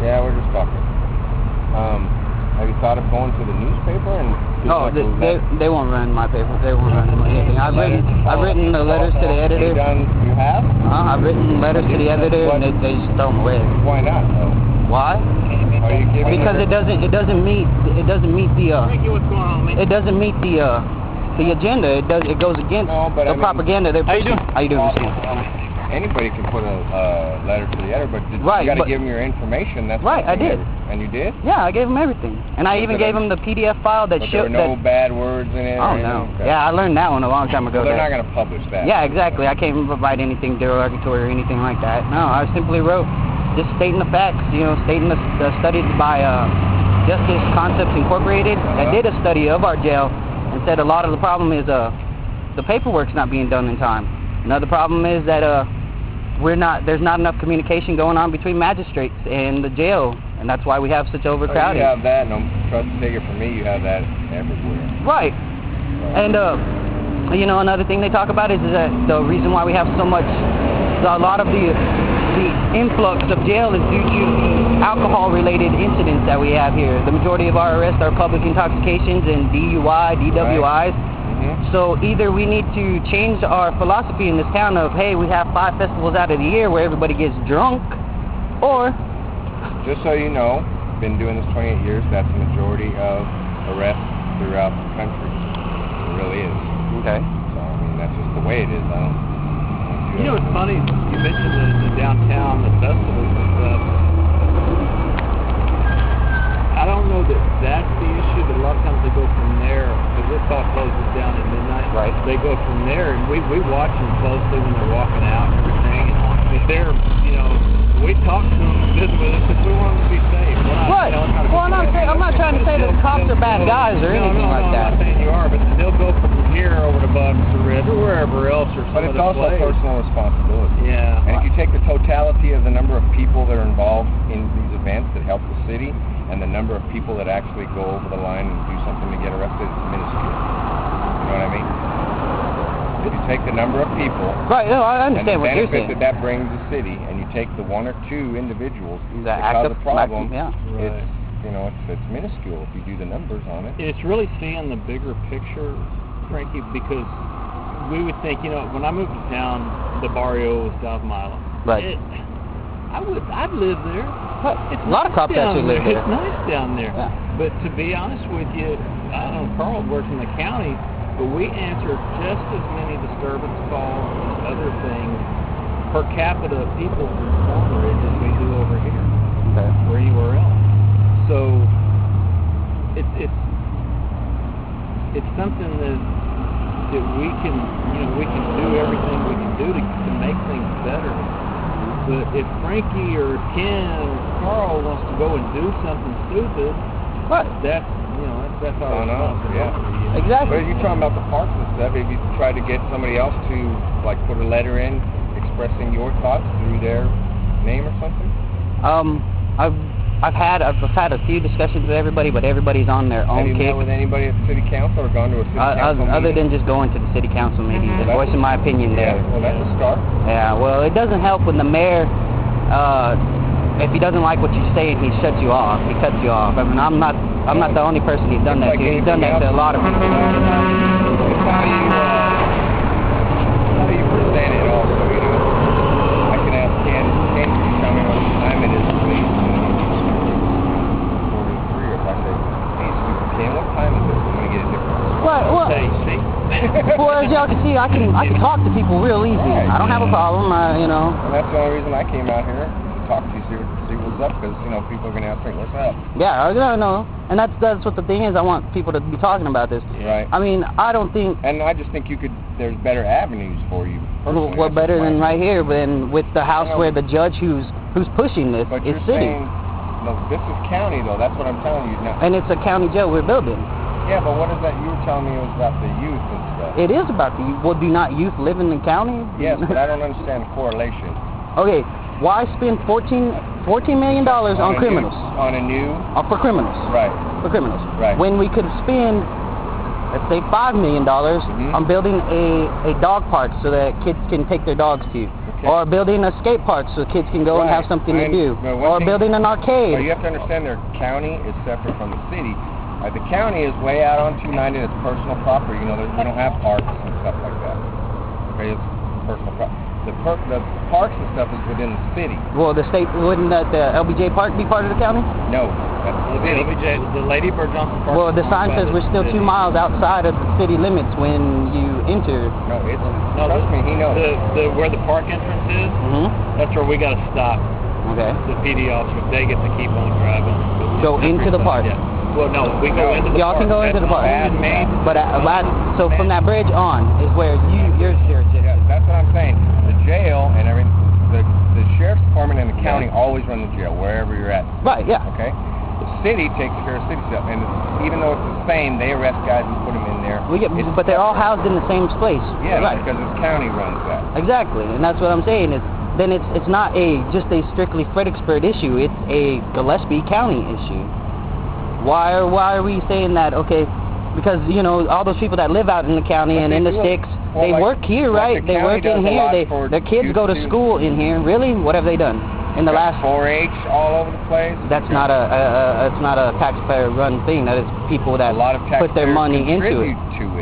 Yeah, we're just talking. Have you thought of going to the newspaper and? No, they won't run my paper. They won't run anything. I've written the letters to the editor. You have? I've written letters to the editor, and they just throw them away. Why not? Though? Why? Are you giving because it doesn't meet the it doesn't meet the agenda. It goes against the propaganda they're pushing. How you doing? Anybody can put a letter to the editor, but you got to give them your information. That's right. I did. And you did? Yeah, I gave them everything, and I even gave them the PDF file that showed that. There were no bad words in it. Oh no. Okay. Yeah, I learned that one a long time ago. Well, they're not going to publish that. Yeah, exactly. I can't even provide anything derogatory or anything like that. No, I simply wrote just stating the facts. Stating the studies by Justice Concepts Incorporated that did a study of our jail and said a lot of the problem is the paperwork's not being done in time. Another problem is that there's not enough communication going on between magistrates and the jail, and that's why we have such overcrowding. You have that, and trust me, take it from me, you have that everywhere. Right. And another thing they talk about is that the reason why we have a lot of the influx of jail is due to the alcohol-related incidents that we have here. The majority of our arrests are public intoxications and DUI, DWIs. Right. So either we need to change our philosophy in this town of, hey, we have 5 festivals out of the year where everybody gets drunk, or... Just so you know, been doing this 28 years, that's the majority of arrests throughout the country. It really is. Okay. So, I mean, that's just the way it is. It's funny, you mentioned the downtown, the festivals and stuff. I don't know that that's the issue, but a lot of times they go from there, because this all closes down at midnight. Right. They go from there, and we watch them closely when they're walking out and everything. And if they're, we talk to them and visit with them because we want them to be safe. Right. Well, I'm not trying to say that the cops are bad guys or anything like that. I'm not saying you are, but they'll go from here over to Bucks or Red or wherever else or some But it's other also place. personal responsibility. Yeah. And if you take the totality of the number of people that are involved in these events that help the city, and the number of people that actually go over the line and do something to get arrested, it's minuscule. You know what I mean? If you take the number of people, right? No, I understand what you're saying. And the benefit that brings the city, and you take the 1 or 2 individuals that cause the problem, Right. it's minuscule if you do the numbers on it. It's really seeing the bigger picture, Frankie, because we would think, when I moved to town, the barrio was South Milo. Right. I'd live there. It's a lot of cops actually live there. It's nice down there. Yeah. But to be honest with you, I don't know, Carl works in the county, but we answer just as many disturbance calls and other things per capita people from Stormridge as we do over here, or anywhere else. So it's something that we can do everything we can do to make things better. But if Frankie or Ken or Carl wants to go and do something stupid, that's our responsibility. Yeah. Exactly. But if you're talking about the parks and stuff, if you try to get somebody else to put a letter in expressing your thoughts through their name or something? I've had a few discussions with everybody, but everybody's on their own kick. Have you met with anybody at the city council or gone to a city council meeting? Other than just going to the city council meetings and voicing my opinion there. Yeah, well, that's a start. Yeah, well, it doesn't help when the mayor, if he doesn't like what you're saying, he shuts you off. He cuts you off. I mean, I'm not the only person he's done that to. He's done that to a lot of people. How do you present it also? I can ask Ken to tell me what time it is, please. Ken, what time is it? I'm going to get a different. Well, as y'all can see, I can talk to people real easy. I don't have a problem, And that's the only reason I came out here to talk to you, see what's up, because people are going to ask me what's up. Yeah, no, and that's what the thing is. I want people to be talking about this. Right. I mean, I don't think. And I just think there's better avenues for you. What better than right here, than with the house where the judge who's pushing this is sitting. No, this is county, though. That's what I'm telling you now. And it's a county jail we're building. Yeah, but what is that? You were telling me it was about the youth and stuff. It is about the youth. Well, do not youth live in the county? Yes, but I don't understand the correlation. Okay, why spend $14 million on criminals? On a new... For criminals. Right. For criminals. Right. When we could spend let's say $5 million on building a dog park so that kids can take their dogs to. Okay. Or building a skate park so kids can go and have something to do. Or building an arcade. Well, you have to understand their county is separate from the city. The county is way out on 290. It's personal property. You know, we don't have parks and stuff like that. Okay, it's personal property. The parks and stuff is within the city. Well, the state, wouldn't the LBJ Park be part of the county? No, that's the city. LBJ, the Lady Bird Johnson Park. Well, the sign says we're still 2 miles outside of the city limits when you enter. No, it's, trust me, he knows. Where the park entrance is, that's where we got to stop. Okay. The PD officers, they get to keep on driving. Go into the park. Yeah. Well, no, we go into the Y'all park. can go into the park. But so from that bridge on is where your jurisdiction. Yeah, that's what I'm saying. The jail and everything, the sheriff's department and the county always run the jail wherever you're at. Right, yeah. Okay? The city takes care of city stuff, and even though it's the same, they arrest guys and put them in there. But they're all housed in the same place. Yeah, right. Because the county runs that. Exactly, and that's what I'm saying. Then it's not just a strictly Fredericksburg issue. It's a Gillespie County issue. Why are we saying that? Okay, because all those people that live out in the county and in the sticks, they work here, right? They work in here. Their kids go to school in here. Really? What have they done in the last 4-H all over the place? That's not a taxpayer-run thing. That is people that put their money into it.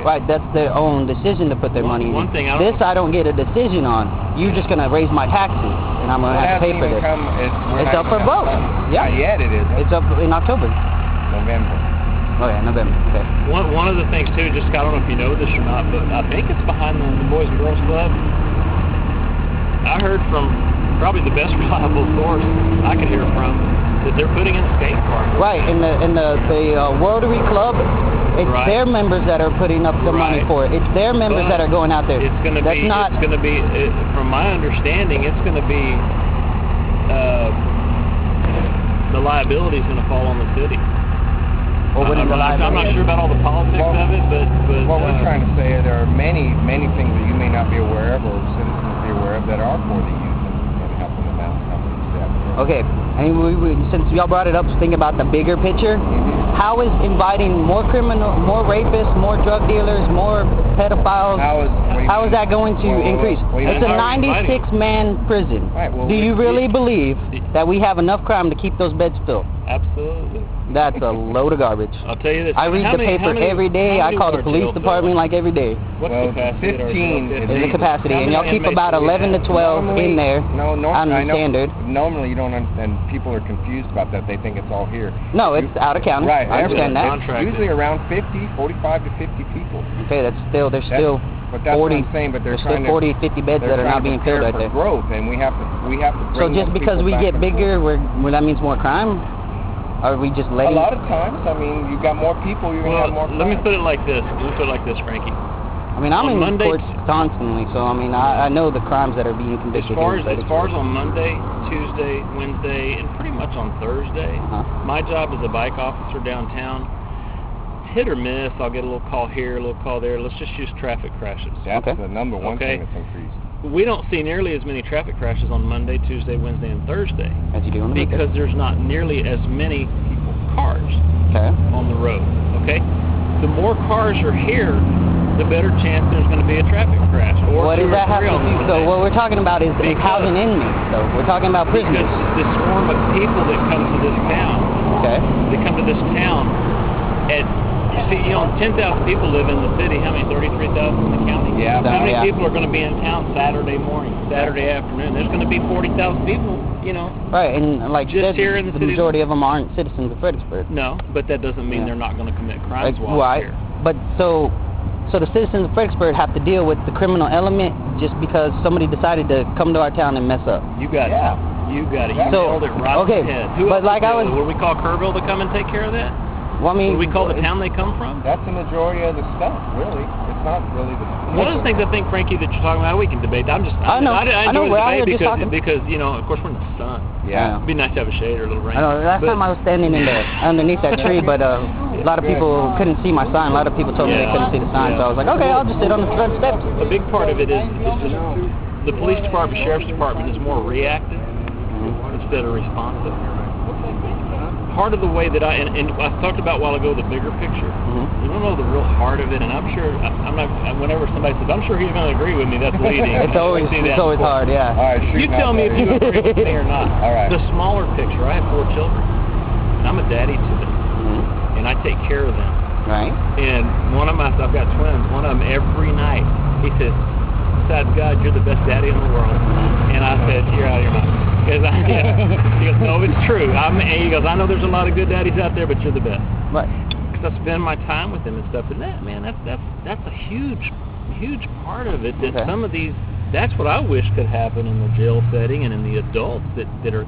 Right, that's their own decision to put their money in. I don't get a decision on. You're just gonna raise my taxes, and I'm gonna have to pay for this. It's up for vote. Yeah. Not yet, it is. It's up in October. November. Oh yeah, November. Okay. One of the things too, just I don't know if you know this or not, but I think it's behind the Boys and Girls Club. I heard from probably the best reliable source I could hear from that they're putting in a skate park. Right, in the Rotary Club, it's their members that are putting up the money for it. It's their members that are going out there. It's going to be. From my understanding, it's going to be. The liability is going to fall on the city. I'm not sure about all the politics of it, but what we're trying to say is there are many things that you may not be aware of, or citizens be aware of, that are for the youth and helping them out. Okay, and since y'all brought it up, think about the bigger picture. How is inviting more more rapists, more drug dealers, more pedophiles? How is that going to increase? It's a 96-man prison. Right, Do you really believe that we have enough crime to keep those beds filled? Absolutely. That's a load of garbage. I'll tell you this. I read the paper every day. I call the police department like every day. What's capacity? 15 is the capacity, and y'all keep about 11 to 12 in there on the standard. Normally, you don't understand. People are confused about that. They think it's all here. No, it's out of county. Right. I understand that. It's usually around 45 to 50 people. Okay, there's still but that's 40. What I'm saying, but there's still 40, 50 beds that are not being filled right there. Growth, and we have to bring. So just because we get bigger, that means more crime? Are we just letting? A lot of times, I mean, you got more people, you're gonna have more crime. Let me put it like this. Frankie. I mean, I'm in courts constantly, so I mean, I know the crimes that are being convicted. As far as on Monday, Tuesday, Wednesday, and pretty much on Thursday, my job as a bike officer downtown, hit or miss. I'll get a little call here, a little call there. Let's just use traffic crashes. That's the number one thing that's increased. We don't see nearly as many traffic crashes on Monday, Tuesday, Wednesday, and Thursday. As you do on the weekend. Because there's not nearly as many cars on the road. Okay? The more cars are here, the better chance there's going to be a traffic crash. What does that have to do? So what we're talking about is housing inmates. So we're talking about prisoners. Because the swarm of people that come to this town. They come to this town at. You see, 10,000 people live in the city. How many? 33,000 in the county? Yeah. How many people are going to be in town Saturday morning, Saturday afternoon? There's going to be 40,000 people, Right, and like just here in the city. Majority of them aren't citizens of Fredericksburg. No, but that doesn't mean they're not going to commit crimes while here. But so the citizens of Fredericksburg have to deal with the criminal element just because somebody decided to come to our town and mess up. You got it. You got it. You nailed it right on the head. Would we call Kerrville to come and take care of that? Well, I mean, would we call the town they come from? That's the majority of the stuff, really. It's not really the. One of the things I think, Frankie, that you're talking about, we can debate. I enjoy the debate because of course we're in the sun. Yeah. It'd be nice to have a shade or a little rain. I know. Last time I was standing underneath that tree, but a lot of people couldn't see my sign. A lot of people told me they couldn't see the sign, so I was like, okay, I'll just sit on the front steps. A big part of it is just the police department, sheriff's department is more reactive instead of responsive. part of the way that and I talked about a while ago the bigger picture. Mm-hmm. You don't know the real heart of it, and I'm sure I'm not. Whenever somebody says, "I'm sure he's going to agree with me," that's leading. It's always hard, yeah. All right, You tell me if you agree with me or not. All right. The smaller picture. I have 4 children. And I'm a daddy to them, and I take care of them. Right. And I've got twins. One of them every night he says, "Besides God, you're the best daddy in the world." And I said, "You're out of your mind." He goes, "No, it's true." He goes, "I know there's a lot of good daddies out there, but you're the best." Right. Because I spend my time with them and stuff, and that's a huge part of it. That some of these, that's what I wish could happen in the jail setting and in the adults that they're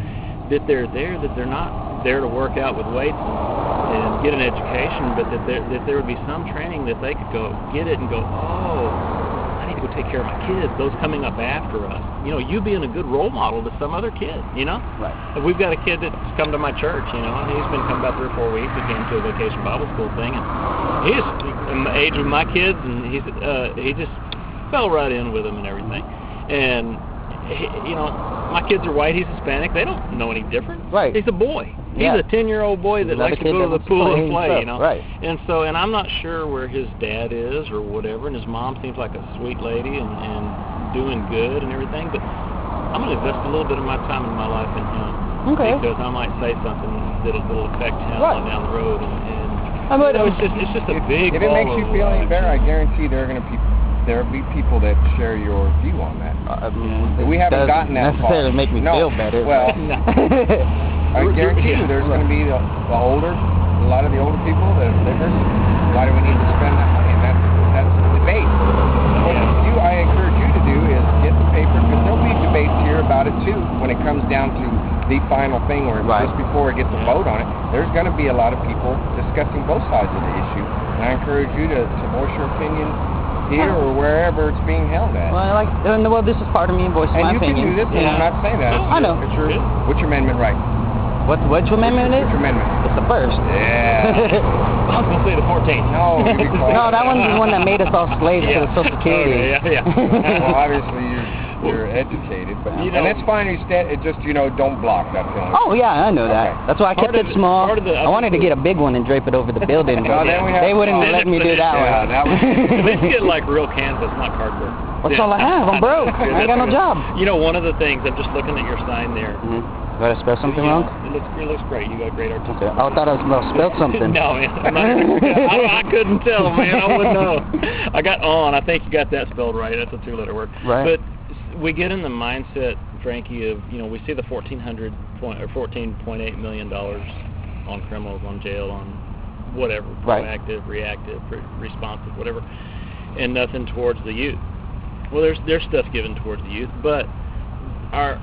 there, that they're not there to work out with weights and get an education, but that there would be some training that they could go get it and go, "Oh, I need to go take care of my kids, those coming up after us." You being a good role model to some other kid, Right. We've got a kid that's come to my church, and he's been coming about 3 or 4 weeks. He came to a vacation Bible school thing, and he's in the age of my kids, and he just fell right in with them and everything. And my kids are white, he's Hispanic. They don't know any different. Right. He's a boy. He's Yeah. a 10-year-old boy that likes to go to the pool and play, Right. And I'm not sure where his dad is or whatever, and his mom seems like a sweet lady and doing good and everything, but I'm going to invest a little bit of my time in my life in him. Okay. Because I might say something that'll affect him Right. down the road, it's just a big. If it makes you feel any better, I guarantee there'll be people that share your view on that. We haven't gotten that far. Necessarily make me feel better. Well, I guarantee you, there's going to be a lot of the older people that are listeners. Why do we need to spend that money? And that's the debate. What I encourage you to do is get the paper, because there'll be debates here about it too. When it comes down to the final thing, or just before it gets a vote on it, there's going to be a lot of people discussing both sides of the issue. And I encourage you to voice your opinion here or wherever it's being held at. Well, this is part of me voicing my opinion. And you can do this, and I'm not saying that. I know. What's your amendment right? Which amendment is? Which amendment? It's the first. Yeah. I was going to say the 14th. No, No, that one's the one that made us all slaves to the Social Security. Yeah. Well, obviously you're educated, but and that's fine. It just don't block that feeling. Oh yeah, I know that. Okay. That's why I kept it small. I wanted to get a big one and drape it over the building, but they wouldn't let me do that one. That was. Let's get like real canvas, not cardboard. That's all I have. I'm broke. I ain't got no job. One of the things, I'm just looking at your sign there. Did I spell something wrong? It looks great. You got great artistic. Okay. I thought I spelled something. No, man. I couldn't tell, man. I wouldn't know. I got on. I think you got that spelled right. That's a 2-letter word. Right. But we get in the mindset, Frankie, of we see the $14.8 million on criminals, on jail, on whatever, proactive, reactive, responsive, whatever, and nothing towards the youth. Well, there's stuff given towards the youth, but our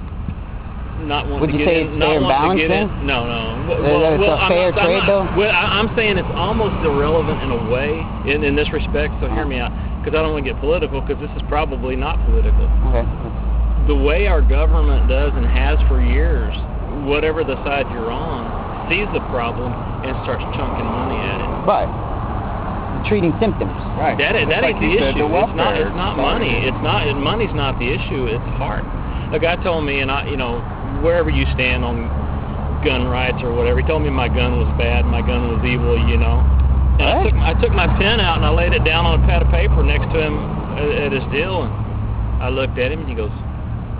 not wanting Would to you get say in, it's not fair wanting to get balance in. No. It's a fair trade, though? Well, I'm saying it's almost irrelevant in a way in this respect. So hear me out, because I don't want to get political, because this is probably not political. Okay. The way our government does and has for years, whatever the side you're on, sees the problem and starts chunking money at it. But treating symptoms. Right. That ain't like the issue. welfare, It's not money. Money's not the issue. It's heart. A guy told me, and wherever you stand on gun rights or whatever, he told me my gun was bad, my gun was evil, And I took my pen out and I laid it down on a pad of paper next to him at his deal, and I looked at him and he goes,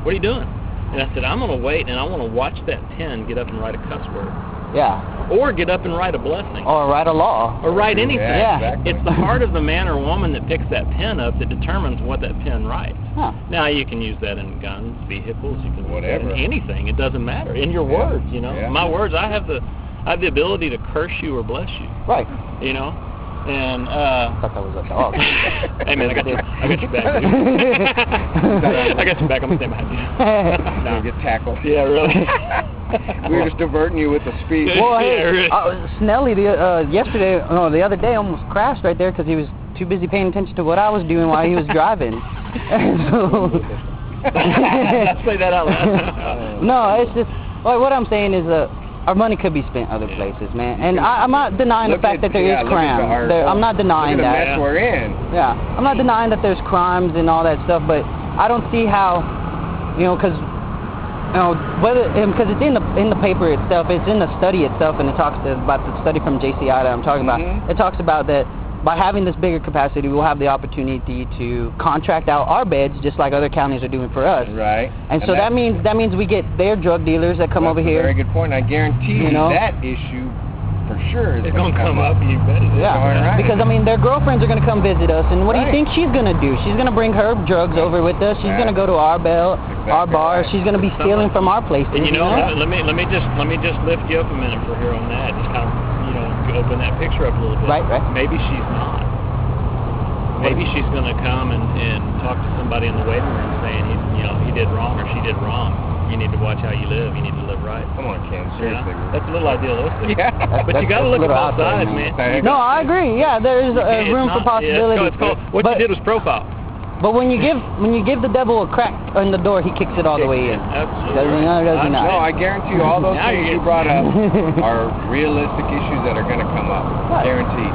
"What are you doing?" And I said, "I'm going to wait and I want to watch that pen get up and write a cuss word." Yeah. Or get up and write a blessing. Or write a law. Or write anything. Yeah. Exactly. It's the heart of the man or woman that picks that pen up that determines what that pen writes. Huh. Now, you can use that in guns, vehicles, you can use that Whatever. in anything. It doesn't matter. In your words, Yeah. My words, I have the ability to curse you or bless you, Right. And I thought that was a dog. hey man, I got your back. I got your back. I'm gonna stay behind you. No, get tackled. Yeah, really. We were just diverting you with the speed. Well, hey, Yeah, really. Snelly the other day almost crashed right there because he was too busy paying attention to what I was doing while he was driving. Say that out loud. No, it's just what I'm saying is our money could be spent other places, man. And I'm not denying the fact that there is crime. I'm not denying look at the that. mess we're in. Yeah, I'm not denying that there's crimes and all that stuff, but I don't see how, because whether because it's in the paper itself, it's in the study itself, and it talks about the study from JCI that I'm talking about. It talks about that by having this bigger capacity, we'll have the opportunity to contract out our beds just like other counties are doing for us. Right. And so that means we get their drug dealers that come over here. That's a very good point. I guarantee you that issue for sure is going to come up. You bet it is. Yeah, right. because I mean their girlfriends are going to come visit us, and what do you think she's going to do? She's going to bring her drugs over with us. She's going to go to our our bar. She's going to be stealing from our places. And you know, let me just lift you up a minute for here on that. Just kind of open that picture up a little bit. Right. Maybe she's not. Maybe she's going to come and talk to somebody in the waiting room saying he did wrong or she did wrong. You need to watch how you live. You need to live right. Come on, Ken. Seriously. That's a little idealistic. Yeah. But you got to look at both sides, man. No, I agree. Yeah, there's room for possibility. What you did was profile. But when you give the devil a crack on the door, he kicks it all the way in. Absolutely. Does he not? No, I guarantee you all those things you brought up are realistic issues that are going to come up. Guaranteed.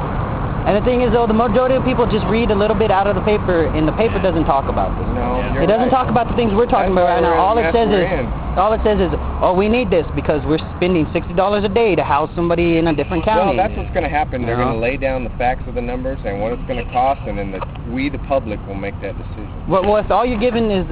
And the thing is, though, the majority of people just read a little bit out of the paper, and the paper doesn't talk about this. No, it doesn't talk about the things we're talking about right now. All it says is, oh, we need this because we're spending $60 a day to house somebody in a different county. Well, that's what's going to happen. They're going to lay down the facts of the numbers and what it's going to cost, and then we, the public, will make that decision. Well, if all you're giving is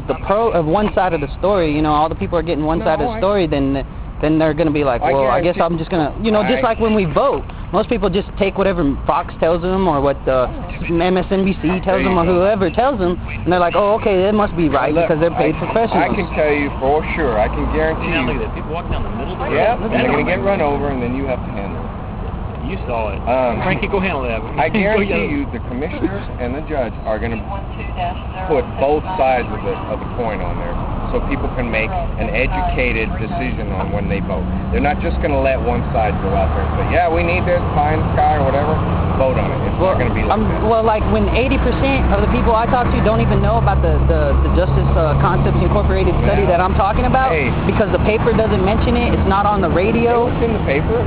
the pro of one side of the story, all the people are getting one side of the story, then they're going to be like, well, I guess I'm just going to, just like when we vote. Most people just take whatever Fox tells them or what MSNBC tells them or whoever tells them, and they're like, oh, okay, that must be right because they're paid professionals. I can tell you for sure, I can guarantee you. Look at that. People walking down the middle of the road. Yeah, they're going to get run over, and then you have to handle it. You saw it. Frankie, go handle that. I guarantee you the commissioners and the judge are going to put both sides of the coin on there so people can make an educated decision on when they vote. They're not just going to let one side go out there and say, yeah, we need this, pie in the sky or whatever, vote on it. It's not going to be like that. Well, like when 80% of the people I talk to don't even know about the Justice Concepts Incorporated study that I'm talking about because the paper doesn't mention it. It's not on the radio. It was in the paper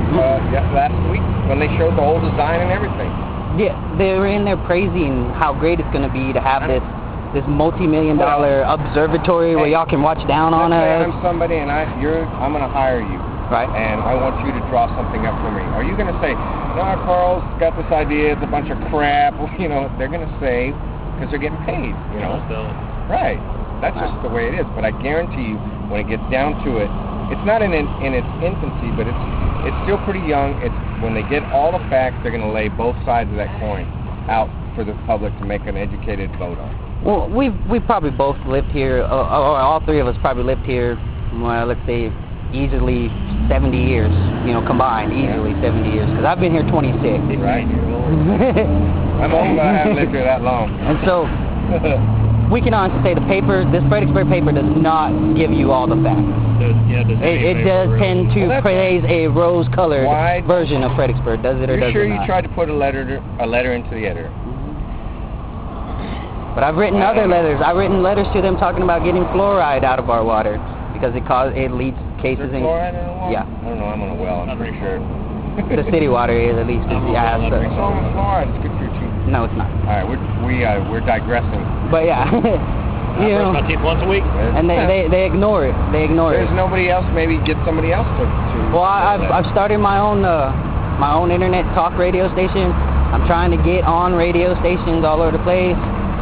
last week when they showed the whole design and everything. Yeah, they were in there praising how great it's going to be to have this multi-million-dollar observatory where y'all can watch down on us. I'm somebody and I'm going to hire you. Right. And I want you to draw something up for me. Are you going to say, no, Carl's got this idea, it's a bunch of crap? They're going to say, because they're getting paid, Right. That's just the way it is. But I guarantee you, when it gets down to it, it's not in its infancy, but it's still pretty young. It's when they get all the facts, they're going to lay both sides of that coin out for the public to make an educated vote on. Well, we've probably both lived here, or all three of us probably lived here, well, let's say easily 70 years, combined, easily 70 years, because I've been here 26. Right. I'm old, but I haven't lived here that long. And so, we can honestly say this Fredericksburg paper does not give you all the facts. It does tend to praise a rose-colored version of Fredericksburg, does it or does it not? You're sure you tried to put a letter into the editor? But I've written other letters. I've written letters to them talking about getting fluoride out of our water because it leads cases in. Fluoride in the water? Yeah. I don't know. I'm on a well. I'm pretty sure. The city water is at least. What's wrong with fluoride? It's good for your teeth. No, it's not. All right, we're digressing. But yeah, I brush my teeth once a week. And they ignore it. There's nobody else. Maybe get somebody else to. Well, I've started my own internet talk radio station. I'm trying to get on radio stations all over the place.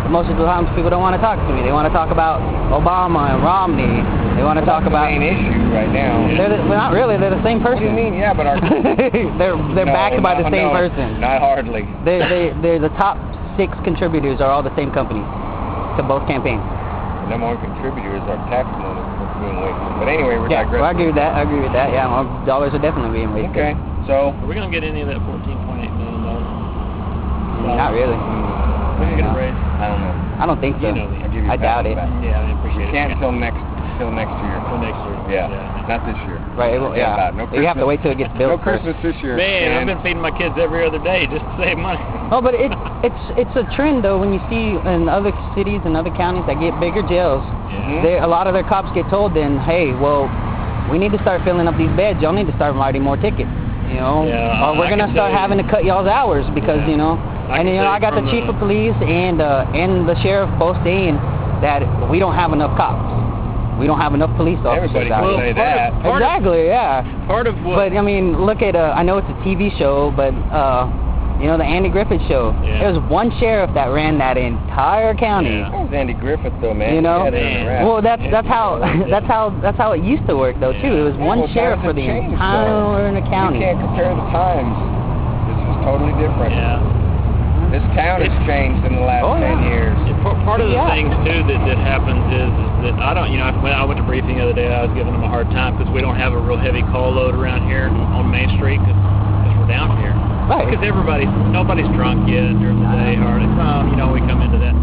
Most of the times people don't want to talk to me. They want to talk about Obama and Romney. They want to talk about the main issue right now. Well, not really. They're the same person. What do you mean? Yeah, but they're backed by the same person. Not hardly. They're the top 6 contributors are all the same companies to both campaigns. The number one contributor is our tax money that's being wasted. But anyway, we're digressing. Well, I agree with that. Yeah, our dollars are definitely being wasted. Okay, so are we gonna get any of that $14.8 million? Not really. We're gonna get a raise. I don't know. I don't think so. I doubt it. Yeah, I appreciate it. You can't until next year. Till next year. Yeah. Not this year. Right. Yeah. No you have to wait till it gets built. No Christmas this year. Man, I've been feeding my kids every other day just to save money. Oh, but it's a trend though when you see in other cities and other counties that get bigger jails. Yeah. A lot of their cops get told then, hey, well, we need to start filling up these beds. Y'all need to start writing more tickets. Or we're gonna start having to cut y'all's hours because I got the chief of police and the sheriff both saying that we don't have enough cops. we don't have enough police officers Everybody out can here. say that. Exactly, yeah. Part of what... But I mean, look at I know it's a TV show, but you know, the Andy Griffith Show. Yeah. There was one sheriff that ran that entire county. Yeah. That was Andy Griffith, though, man. You know, He had it in a wrap. well, that's how that's how it used to work, though, too. It was one Well, sheriff times for the have changed, entire though. county. You can't compare the times. This is totally different. Yeah. This town has changed in the last 10 years. Part of the Yeah. things too that happens is that I don't, you know, when I went to briefing the other day, I was giving them a hard time because we don't have a real heavy call load around here on Main Street because we're down here. Right. Because nobody's drunk yet during the day, hardly. You know, we come into that.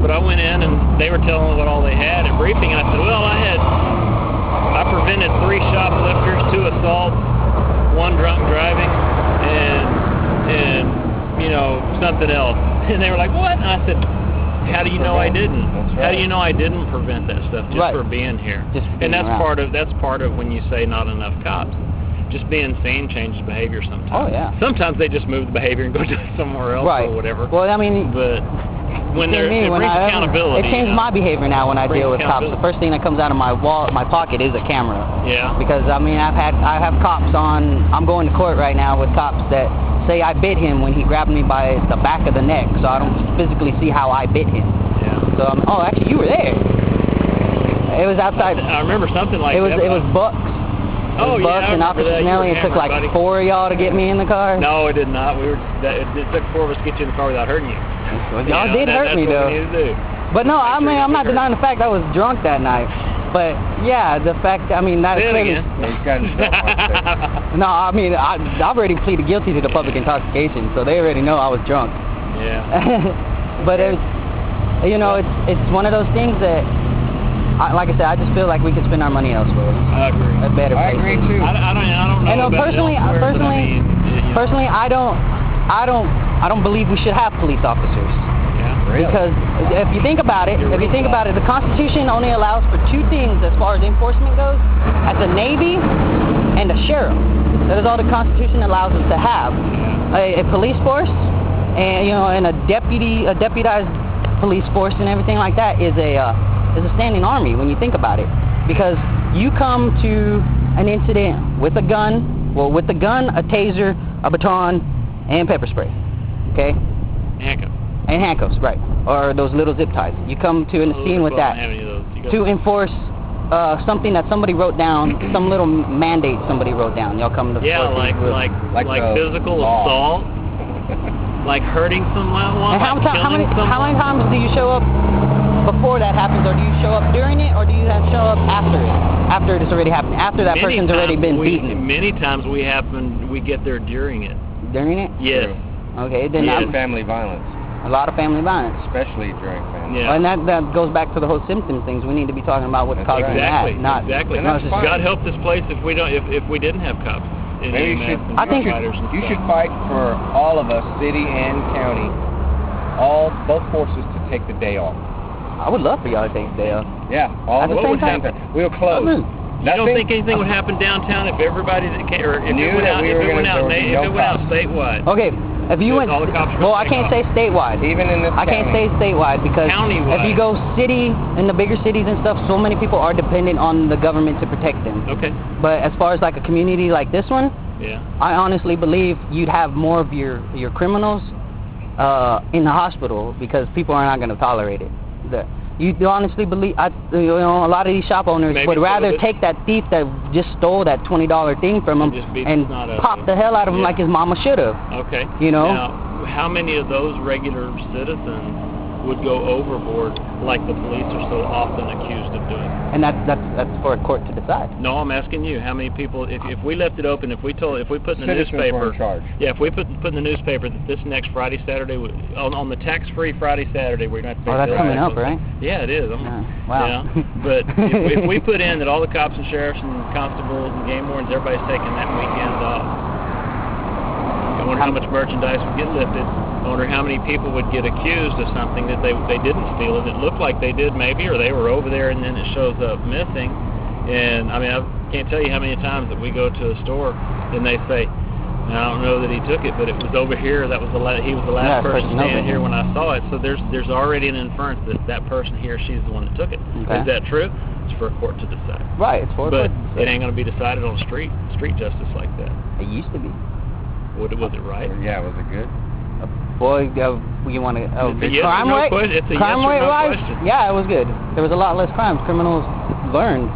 But I went in and they were telling me what all they had at briefing, and I said, well, I prevented 3 shoplifters, 2 assaults, 1 drunk driving, and you know, something else. And they were like, what? And I said, how do you know I didn't? That's right. How do you know I didn't prevent that stuff just Right. for being here? Just for being and that's around. part of when you say not enough cops. Just being seen changes behavior sometimes. Oh, yeah. Sometimes they just move the behavior and go do it somewhere else Right. or whatever. Well, I mean, But when to it me, brings accountability. it changed you know? my behavior now when I Brings deal with cops. The accountability. first thing that comes out of my pocket is a camera. Yeah. Because I mean, I have cops on. I'm going to court right now with cops that say I bit him when he grabbed me by the back of the neck, so I don't physically see how I bit him. Yeah. So oh, actually, you were there. It was outside. I remember something like It was that. Bucks. Oh, yeah, Bucks I and remember Officer that. You Snelly. were It took like hammered, buddy. 4 of y'all to get me in the car. No, it did not. It took 4 of us to get you in the car without hurting you. Y'all did hurt me that's though. What we need to do. But no, I Make sure mean, you I'm not get hurt. denying the fact I was drunk that night. But yeah, the fact, I mean, that Say it clearly. again. Yeah, you got yourself No, I mean, I've already pleaded guilty to the public intoxication, so they already know I was drunk. Yeah. But it's, you know, it's one of those things that, like I said, I just feel like we could spend our money elsewhere. I agree. At better I places. agree too. I don't know. And about personally, elsewhere, but I mean, you know, personally, I don't believe we should have police officers. Yeah. Really? Because if you think about it, the Constitution only allows for 2 things as far as enforcement goes: as a Navy and a sheriff. That is all the Constitution allows us to have. A police force, and you know, and a deputized police force, and everything like that is a standing army when you think about it. Because you come to an incident with a gun, a taser, a baton, and pepper spray. Okay. Handcuffs. And handcuffs, right, or those little zip ties. You come to a scene with that to enforce something that somebody wrote down, some little mandate somebody wrote down. Y'all come to Yeah, enforce these rules. like physical law. assault, like hurting someone, And how killing someone. many times do you show up before that happens, or do you show up during it, or do you show up after it? After it's already happened, after that Many person's already times been beaten. Many times we get there during it. During it? Yes. Okay, then Yes. Family violence, a lot of family violence. especially during family. Yeah. And that goes back to the whole symptom things. We need to be talking about what's That's causing Exactly. that, not exactly. And that's just- fine. God help this place if we didn't have cops. And Maybe you EMS should. and I think- firefighters and You stuff. should fight for all of us, city and county, both forces to take the day off. I would love for y'all to take the day off. Yeah, all At of the us same would time- take that. We'll close. You don't think anything would happen downtown if everybody that came, or if Knew it went that out, we if were it gonna- went out, there would be if no it went out cops. statewide? Okay, if you went, all the cops well, were I can't say taken statewide. Even in this I can't say county. statewide because Countywide. if you go city, in the bigger cities and stuff, so many people are dependent on the government to protect them. Okay. But as far as like a community like this one, Yeah. I honestly believe you'd have more of your criminals in the hospital because people are not going to tolerate it. You honestly believe, you know, a lot of these shop owners Maybe would so, rather but- take that thief that just stole that $20 thing from him Just beat and the snot out of pop him. the hell out of him Yeah. like his mama should have. Okay. You know? Now, how many of those regular citizens would go overboard like the police are so often accused of doing? And that's for a court to decide. No, I'm asking you, how many people, if we left it open, if we put in the Citizens were newspaper, in charge. yeah, if we put in the newspaper that this next Friday, Saturday, on the tax-free Friday, Saturday, we're going to have to pay Oh, that's bills. coming up, right? Yeah, it is. Wow. Yeah. But if we put in that all the cops and sheriffs and constables and game wardens, everybody's taking that weekend off. I wonder how much merchandise would get lifted. I wonder how many people would get accused of something that they didn't steal and it looked like they did maybe, or they were over there and then it shows up missing. And I mean, I can't tell you how many times that we go to a store and they say, And I don't know that he took it, but it was over here. That was he was the last person standing here when I saw it. So there's already an inference that that person, he or she, is the one that took it. Okay. Is that true? It's for a court to decide. Right, it's for a court But to decide. it ain't going to be decided on street justice like that. It used to be. Was it right? Yeah, was it good? Boy, you want to... It's a yes crime or no rate? question. It's a Crime yes or rate no wise? question. Yeah, it was good. There was a lot less crimes. Criminals learned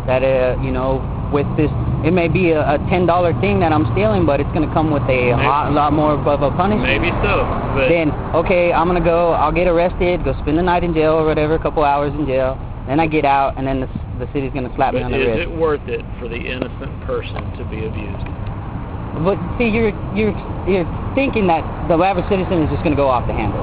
that, you know, with this, it may be a $10 thing that I'm stealing, but it's going to come with a lot more of a punishment. Maybe so. But Then, okay, I'm going to go, I'll get arrested, go spend the night in jail or whatever, a couple hours in jail. Then I get out, and then the city's going to slap me on the wrist. Is it worth it for the innocent person to be abused? But see, you're thinking that the average citizen is just going to go off the handle.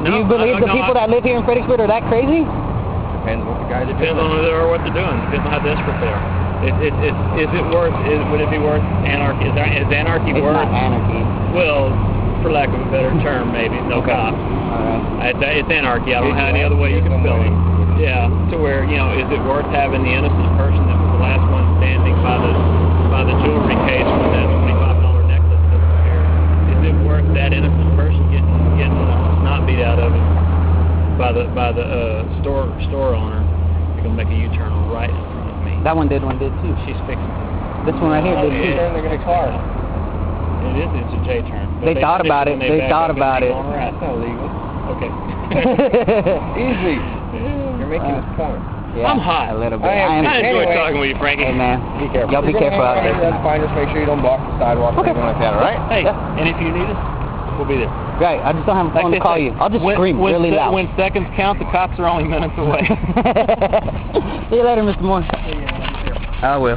Do you believe the people that live here in Fredericksburg are that crazy? Depends what the guy's doing. Depends on who they are, what they're doing. Depends on how desperate they are. Is it worth? Would it be worth anarchy? Is anarchy worth? It's not anarchy. Well, for lack of a better term, maybe no cops. All right. It's anarchy. I don't know how any other way you can spell it. Yeah, to where, you know, is it worth having the innocent person that was the last one standing by the jewelry case with that $25 necklace that was there? Is it worth that innocent person getting snot beat out of him by the store owner? They're gonna make a U-turn right in front of me. That one did too. She's fixing it. This one right here did too. Turn, they're gonna car. It is. It's a J-turn. They thought about it. They thought about it. That's not illegal. Okay. Easy. You're making this point. Yeah, I'm hot. a little bit. I am. I enjoy Anyway. talking with you, Frankie. Hey man, Be careful. y'all be careful out there. That's fine. Just make sure you don't block the sidewalk or anything like that, all right? Hey, Yeah. and if you need us, we'll be there. Right, I just don't have a phone Like to they call say, you. I'll just scream really loud. When seconds count, the cops are only minutes away. See you later, Mr. Moore. I will.